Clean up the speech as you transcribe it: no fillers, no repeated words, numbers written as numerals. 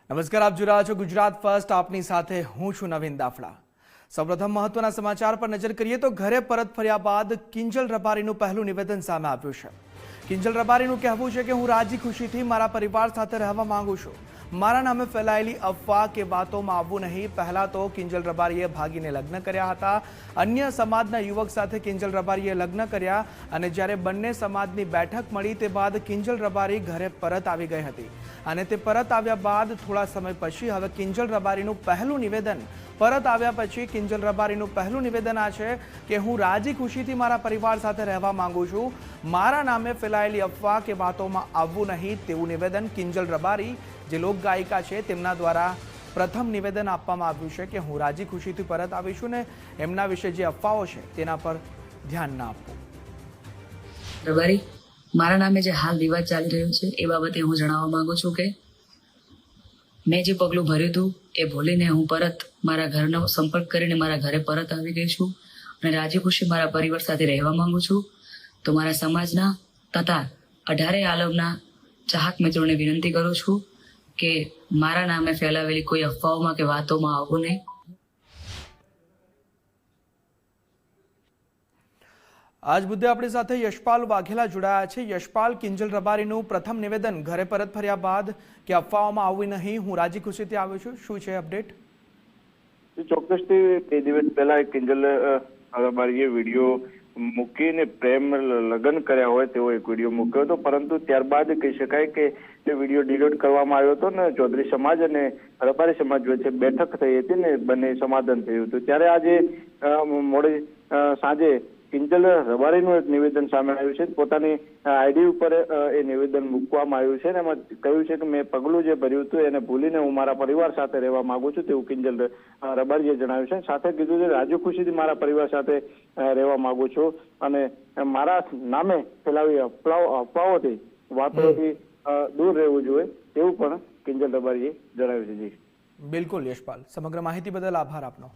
નમસ્કાર, આપ જોઈ રહ્યા છો ગુજરાત ફર્સ્ટ. આપની સાથે હું છું નવીન દાફડા. સૌપ્રથમ મહત્વના સમાચાર પર નજર કરીએ તો ઘરે પરત ફર્યા બાદ કિંજલ રબારીનું પહેલું નિવેદન સામે આવ્યું છે. કિંજલ રબારીનું કહેવું છે કે હું રાજી ખુશીથી મારા પરિવાર સાથે રહેવા માંગુ છું. મારા નામે ફેલાયેલી અફવા કે વાતોમાં આવવું નહીં. પહેલા તો કિંજલ રબારીએ ભાગીને લગ્ન કર્યા હતા. અન્ય સમાજના યુવક સાથે કિંજલ રબારીએ લગ્ન કર્યા અને જ્યારે બંને સમાજની બેઠક મળી તે બાદ કિંજલ રબારી ઘરે પરત આવી ગઈ હતી અને તે પરત આવ્યા બાદ થોડા સમય પછી હવે કિંજલ રબારીનું પહેલું નિવેદન પરત આવ્યા પછી કિંજલ રબારીનું પહેલું નિવેદન આ છે કે હું રાજી ખુશીથી મારા પરિવાર સાથે રહેવા માંગુ છું. મારા નામે ફેલાયેલી અફવા કે વાતોમાં આવવું નહીં તેવું નિવેદન કિંજલ રબારી જે લોકગાયિકા છે તેમના દ્વારા પ્રથમ નિવેદન આપવામાં આવ્યું છે કે હું રાજી ખુશીથી પરત આવીશું ને એમના વિશે જે અફવાઓ છે તેના પર ધ્યાન ના આપવું. રબારી, મારા નામે જે હાલ વિવાદ ચાલી રહ્યો છે એ બાબતે હું જણાવવા માંગુ છું કે મેં જે પગલું ભર્યું હતું એ ભૂલીને હું પરત મારા ઘરનો સંપર્ક કરીને મારા ઘરે પરત આવી ગઈ છું અને રાજી ખુશી મારા પરિવાર સાથે રહેવા માંગુ છું. તો મારા સમાજના તથા 18 આલમના ચાહક મિત્રોને વિનંતી કરું છું કે મારા નામે ફેલાવેલી કોઈ અફવાઓમાં કે વાતોમાં આવવું નહીં. આજ મુદ્દે આપણી સાથે યશપાલ વાઘેલા જોડાયા છે. યશપાલ, કિંજલ રબારીનું પ્રથમ નિવેદન ઘરે પરત ફર્યા બાદ કે અફવાઓમાં આવવી નહીં, હું રાજી ખુશીથી આવ્યો છું, શું છે અપડેટ? ચોક્કસથી બે દિવસ પહેલા કિંજલ રબારીએ વિડીયો મૂકીને પ્રેમ લગ્ન કર્યા હોય તેવો એક વિડીયો મૂક્યો હતો, પરંતુ ત્યારબાદ કહી શકાય કે તે વિડીયો ડિલીટ કરવામાં આવ્યો હતો ને ચૌધરી સમાજ અને રબારી સમાજ વચ્ચે બેઠક થઈ હતી ને બંને સમાધાન થયું હતું. ત્યારે આજે મોડી સાંજે કિંજલ રબારીનું એક નિવેદન સામે આવ્યું છે. પોતાની આઈડી ઉપર એ નિવેદન મૂકવામાં આવ્યું છે અને એમાં કહ્યું છે કે મેં પગલું જે ભર્યું હતું એને ભૂલીને હું મારા પરિવાર સાથે રહેવા માંગુ છું તેવું કિંજલ રબારીએ જણાવ્યું છે. સાથે કીધું છે રાજી ખુશીથી મારા પરિવાર સાથે રહેવા માંગુ છું અને મારા નામે ફેલાવી અફવાઓથી વાતોથી દૂર રહેવું જોઈએ તેવું પણ કિંજલ રબારીએ જણાવ્યું છે. જી બિલકુલ યશપાલ, સમગ્ર માહિતી બદલ આભાર આપનો.